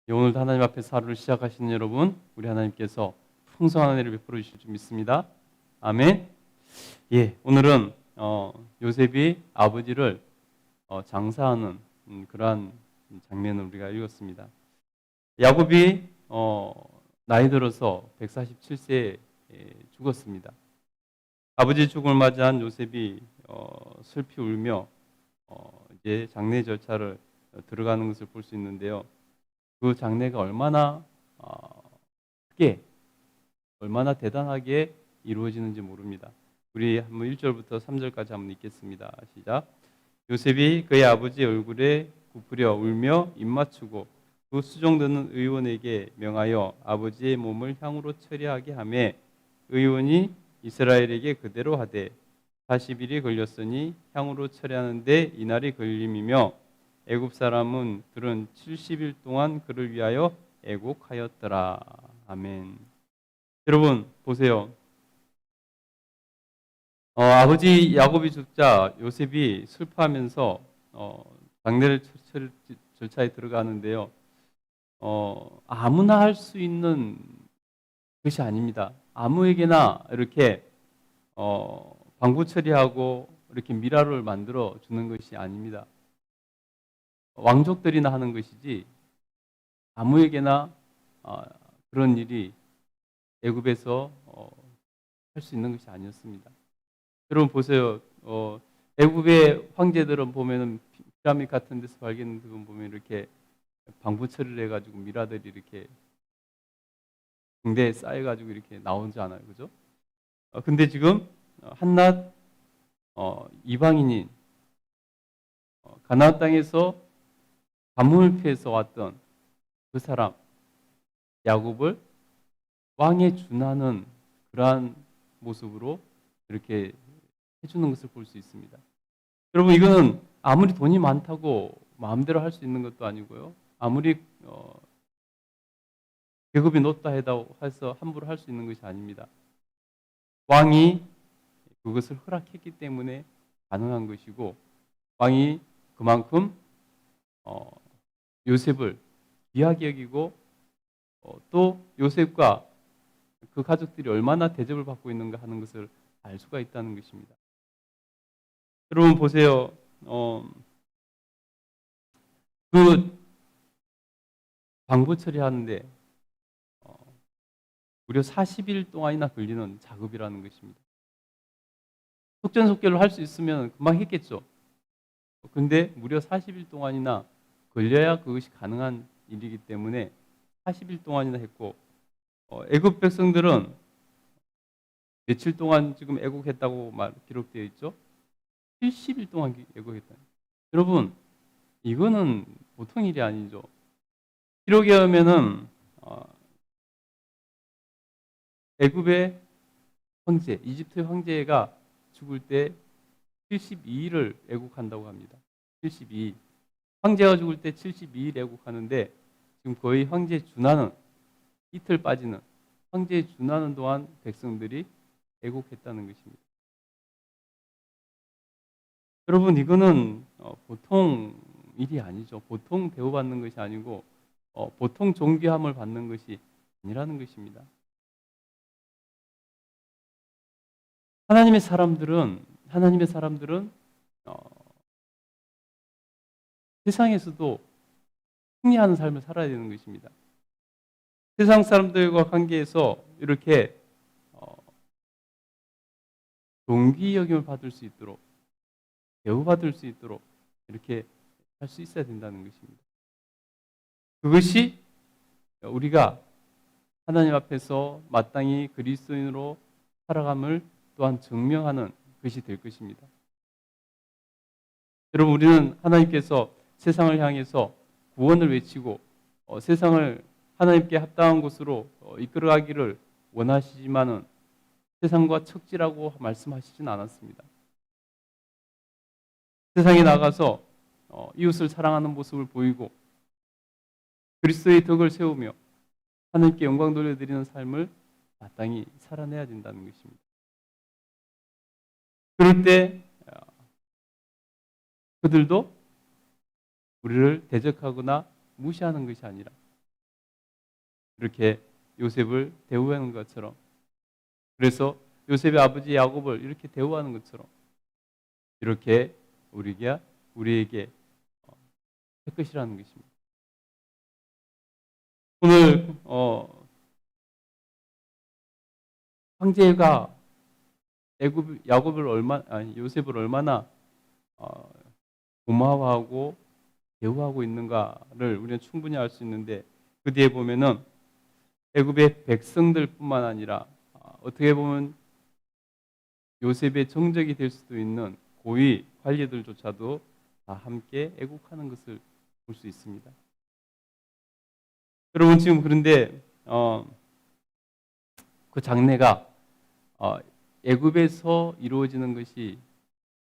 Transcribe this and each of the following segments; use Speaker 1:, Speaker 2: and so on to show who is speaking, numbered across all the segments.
Speaker 1: 오늘도 하나님 앞에서 하루를 시작하시는 여러분, 우리 하나님께서 풍성한 은혜를 베풀어 주실 줄 믿습니다. 아멘. 오늘은 요셉이 아버지를 장사하는 그러한 장면을 우리가 읽었습니다. 야곱이 나이 들어서 147세에 죽었습니다. 아버지 죽음을 맞이한 요셉이 슬피 울며 이제 장례 절차를 들어가는 것을 볼 수 있는데요. 그 장례가 얼마나 크게, 얼마나 대단하게 이루어지는지 모릅니다. 우리 한번 1절부터 3절까지 한번 읽겠습니다. 시작. 요셉이 그의 아버지 얼굴에 굽으려 울며 입맞추고 그 수종드는 의원에게 명하여 아버지의 몸을 향으로 처리하게 하매 의원이 이스라엘에게 그대로 하되 40일이 걸렸으니 향으로 처리하는데 이날이 걸림이며 애굽 사람은 들은 70일 동안 그를 위하여 애곡하였더라. 아멘. 여러분 보세요. 아버지 야곱이 죽자 요셉이 슬퍼하면서 장례를 절차에 들어가는데요. 아무나 할 수 있는 것이 아닙니다. 아무에게나 이렇게 방부 처리하고 이렇게 미라를 만들어 주는 것이 아닙니다. 왕족들이나 하는 것이지 아무에게나 그런 일이 애굽에서 할 수 있는 것이 아니었습니다. 여러분 보세요. 애굽의 황제들은 보면은 피라미드 같은 데서 발견된 분 보면 이렇게 방부 처리를 해가지고 미라들이 이렇게 등대에 쌓여가지고 이렇게 나오지 않아요, 그죠? 근데 지금 한낱 이방인인 가나안 땅에서 가뭄을 피해서 왔던 그 사람 야곱을 왕에 준하는 그러한 모습으로 이렇게 해주는 것을 볼 수 있습니다. 여러분 이거는 아무리 돈이 많다고 마음대로 할 수 있는 것도 아니고요. 아무리 계급이 높다 해서 함부로 할 수 있는 것이 아닙니다. 왕이 그것을 허락했기 때문에 가능한 것이고 왕이 그만큼 요셉을 귀하게 여기고 또 요셉과 그 가족들이 얼마나 대접을 받고 있는가 하는 것을 알 수가 있다는 것입니다. 여러분 보세요. 그 방부 처리하는데 무려 40일 동안이나 걸리는 작업이라는 것입니다. 속전속결로 할 수 있으면 금방 했겠죠. 근데 무려 40일 동안이나 걸려야 그것이 가능한 일이기 때문에 40일 동안이나 했고 애굽 백성들은 며칠 동안 지금 애국했다고 기록되어 있죠? 70일 동안 애국했다. 여러분 이거는 보통 일이 아니죠. 기록에 의하면은 애굽의 황제, 이집트의 황제가 죽을 때 72일을 애국한다고 합니다. 72일. 황제가 죽을 때 72일 애국하는데 지금 거의 황제에 준하는 이틀 빠지는 황제에 준하는 동안 백성들이 애국했다는 것입니다. 여러분 이거는 보통 일이 아니죠. 보통 대우받는 것이 아니고 보통 존귀함을 받는 것이 아니라는 것입니다. 하나님의 사람들은 세상에서도 승리하는 삶을 살아야 되는 것입니다. 세상 사람들과 관계에서 이렇게 존귀 여김을 받을 수 있도록 대우받을 수 있도록 이렇게 할 수 있어야 된다는 것입니다. 그것이 우리가 하나님 앞에서 마땅히 그리스도인으로 살아감을 또한 증명하는 것이 될 것입니다. 여러분 우리는 하나님께서 세상을 향해서 구원을 외치고 세상을 하나님께 합당한 곳으로 이끌어가기를 원하시지만은 세상과 척지라고 말씀하시진 않았습니다. 세상에 나가서 이웃을 사랑하는 모습을 보이고 그리스도의 덕을 세우며 하나님께 영광 돌려드리는 삶을 마땅히 살아내야 된다는 것입니다. 그럴 때 그들도 우리를 대적하거나 무시하는 것이 아니라 이렇게 요셉을 대우하는 것처럼, 그래서 요셉의 아버지 야곱을 이렇게 대우하는 것처럼 이렇게 우리에게 할 것이라는 것입니다. 오늘 황제가 요셉을 얼마나 고마워하고 대우하고 있는가를 우리는 충분히 알 수 있는데, 그 뒤에 보면은 애굽의 백성들뿐만 아니라 어떻게 보면 요셉의 정적이 될 수도 있는 고위 관리들조차도 다 함께 애국하는 것을 볼 수 있습니다. 여러분, 지금 그런데 그 장례가 애굽에서 이루어지는 것이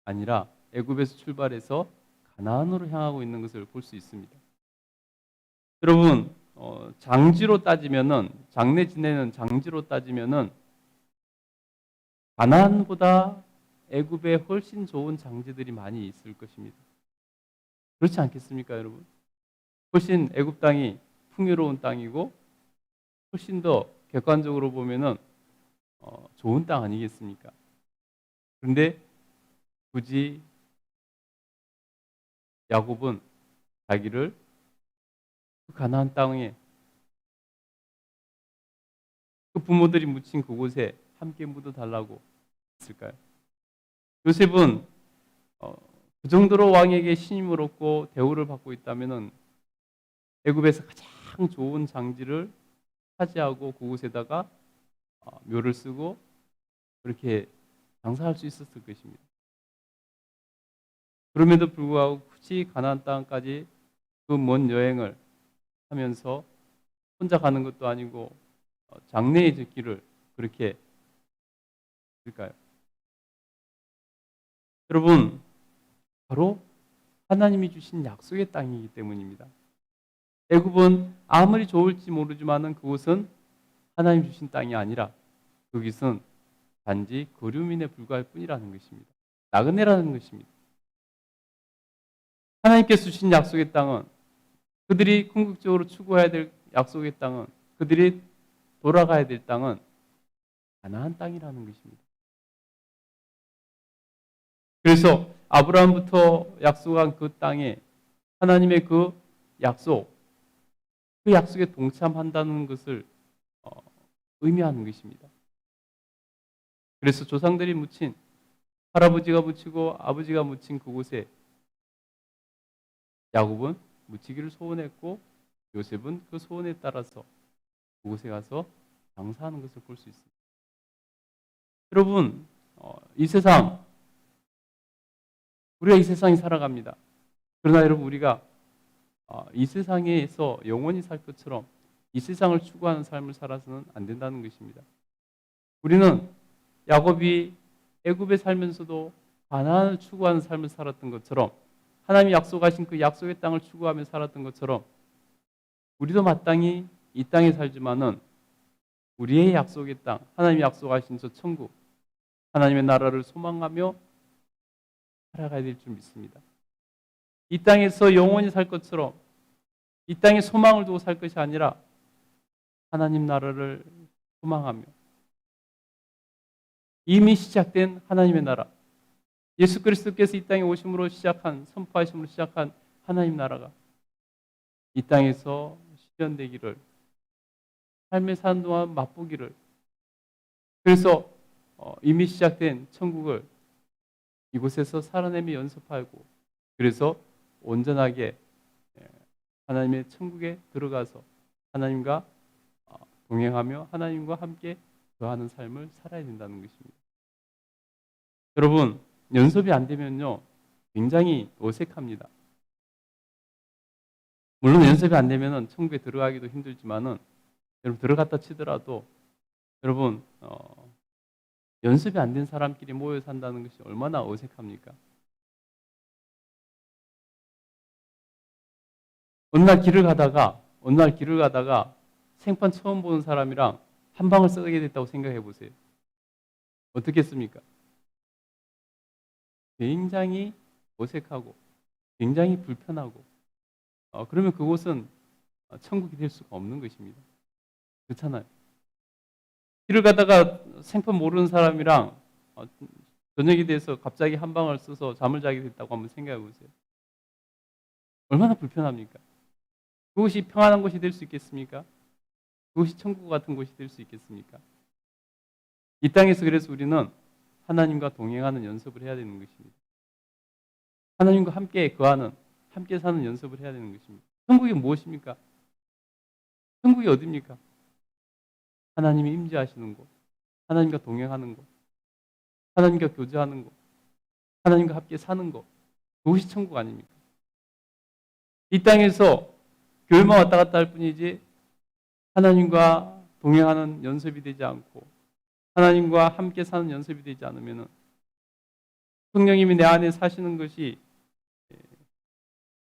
Speaker 1: 아니라 애굽에서 출발해서 가나안으로 향하고 있는 것을 볼 수 있습니다. 여러분, 장지로 따지면은, 장례 지내는 장지로 따지면은 가나안보다 애굽에 훨씬 좋은 장지들이 많이 있을 것입니다. 그렇지 않겠습니까, 여러분? 훨씬 애굽 땅이 풍요로운 땅이고 훨씬 더 객관적으로 보면은 좋은 땅 아니겠습니까? 그런데 굳이 야곱은 자기를 그 가나안 땅에, 그 부모들이 묻힌 그곳에 함께 묻어달라고 했을까요? 요셉은 그 정도로 왕에게 신임을 얻고 대우를 받고 있다면은 애굽에서 가장 좋은 장지를 차지하고 그곳에다가 묘를 쓰고 그렇게 장사할 수 있었을 것입니다. 그럼에도 불구하고 굳이 가나안 땅까지 그 먼 여행을 하면서 혼자 가는 것도 아니고 장래의 길을 그렇게 할까요? 여러분, 바로 하나님이 주신 약속의 땅이기 때문입니다. 애굽은 아무리 좋을지 모르지만은 그곳은 하나님 주신 땅이 아니라 그것은 단지 거류민에 불과할 뿐이라는 것입니다. 나그네라는 것입니다. 하나님께서 주신 약속의 땅은, 그들이 궁극적으로 추구해야 될 약속의 땅은, 그들이 돌아가야 될 땅은 가나안 땅이라는 것입니다. 그래서 아브라함부터 약속한 그 땅에 하나님의 그 약속에 동참한다는 것을 의미하는 것입니다. 그래서 조상들이 묻힌, 할아버지가 묻히고 아버지가 묻힌 그곳에 야곱은 묻히기를 소원했고 요셉은 그 소원에 따라서 그곳에 가서 장사하는 것을 볼 수 있습니다. 여러분, 우리가 이 세상에 살아갑니다. 그러나 여러분, 우리가 이 세상에서 영원히 살 것처럼 이 세상을 추구하는 삶을 살아서는 안 된다는 것입니다. 우리는 야곱이 애굽에 살면서도 가나안을 추구하는 삶을 살았던 것처럼, 하나님이 약속하신 그 약속의 땅을 추구하며 살았던 것처럼 우리도 마땅히 이 땅에 살지만은 우리의 약속의 땅, 하나님이 약속하신 저 천국, 하나님의 나라를 소망하며 살아가야 될 줄 믿습니다. 이 땅에서 영원히 살 것처럼 이 땅에 소망을 두고 살 것이 아니라 하나님 나라를 소망하며 이미 시작된 하나님의 나라, 예수 그리스도께서 이 땅에 오심으로 선포하심으로 시작한 하나님 나라가 이 땅에서 실현되기를, 삶의 사는 동안 맛보기를, 그래서 이미 시작된 천국을 이곳에서 살아내며 연습하고, 그래서 온전하게 하나님의 천국에 들어가서 하나님과 동행하며 하나님과 함께 거하는 삶을 살아야 된다는 것입니다. 여러분, 연습이 안 되면요 굉장히 어색합니다. 물론 연습이 안 되면은 천국에 들어가기도 힘들지만은, 여러분 들어갔다 치더라도 여러분 연습이 안 된 사람끼리 모여 산다는 것이 얼마나 어색합니까? 어느 날 길을 가다가 생판 처음 보는 사람이랑 한 방을 쓰게 됐다고 생각해 보세요. 어떻겠습니까? 굉장히 어색하고 굉장히 불편하고 그러면 그곳은 천국이 될 수가 없는 것입니다. 그렇잖아요. 길을 가다가 생판 모르는 사람이랑 저녁이 돼서 갑자기 한 방을 써서 잠을 자게 됐다고 한번 생각해 보세요. 얼마나 불편합니까? 그것이 평안한 곳이 될 수 있겠습니까? 그것이 천국 같은 곳이 될 수 있겠습니까? 이 땅에서 그래서 우리는 하나님과 동행하는 연습을 해야 되는 것입니다. 하나님과 함께 거하는, 함께 사는 연습을 해야 되는 것입니다. 천국이 무엇입니까? 천국이 어디입니까? 하나님이 임재하시는 곳, 하나님과 동행하는 곳, 하나님과 교제하는 곳, 하나님과 함께 사는 곳, 그것이 천국 아닙니까? 이 땅에서 교회만 왔다 갔다 할 뿐이지 하나님과 동행하는 연습이 되지 않고 하나님과 함께 사는 연습이 되지 않으면 성령님이 내 안에 사시는 것이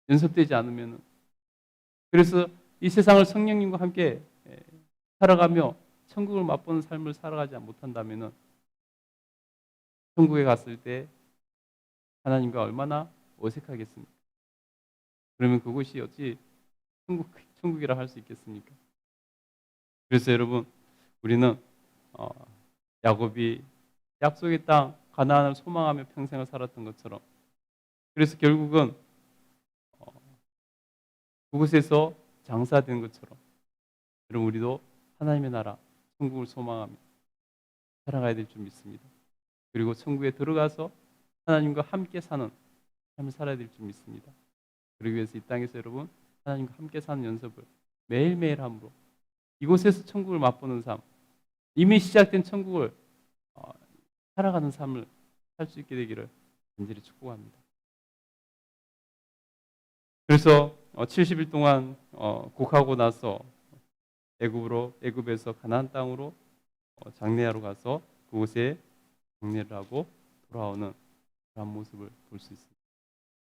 Speaker 1: 연습되지 않으면, 그래서 이 세상을 성령님과 함께 살아가며 천국을 맛보는 삶을 살아가지 못한다면 천국에 갔을 때 하나님과 얼마나 어색하겠습니까? 그러면 그곳이 어찌 천국이라 할 수 있겠습니까? 그래서 여러분, 우리는 야곱이 약속의 땅 가나안을 소망하며 평생을 살았던 것처럼, 그래서 결국은 그곳에서 장사된 것처럼 여러분, 우리도 하나님의 나라 천국을 소망하며 살아가야 될 줄 믿습니다. 그리고 천국에 들어가서 하나님과 함께 사는 삶을 살아야 될 줄 믿습니다. 그러기 위해서 이 땅에서 여러분, 하나님과 함께 사는 연습을 매일매일 함으로 이곳에서 천국을 맛보는 삶, 이미 시작된 천국을 살아가는 삶을 살 수 있게 되기를 간절히 축복합니다. 그래서 70일 동안 곡하고 나서 애굽에서 가나안 땅으로 장례하러 가서 그곳에 장례를 하고 돌아오는 그런 모습을 볼 수 있습니다.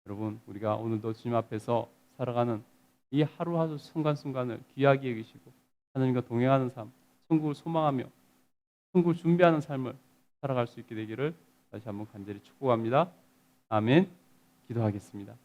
Speaker 1: 여러분, 우리가 오늘도 주님 앞에서 살아가는 이 하루하루 순간순간을 귀하게 여기시고 하나님과 동행하는 삶, 천국을 소망하며 천국을 준비하는 삶을 살아갈 수 있게 되기를 다시 한번 간절히 축복합니다. 아멘. 기도하겠습니다.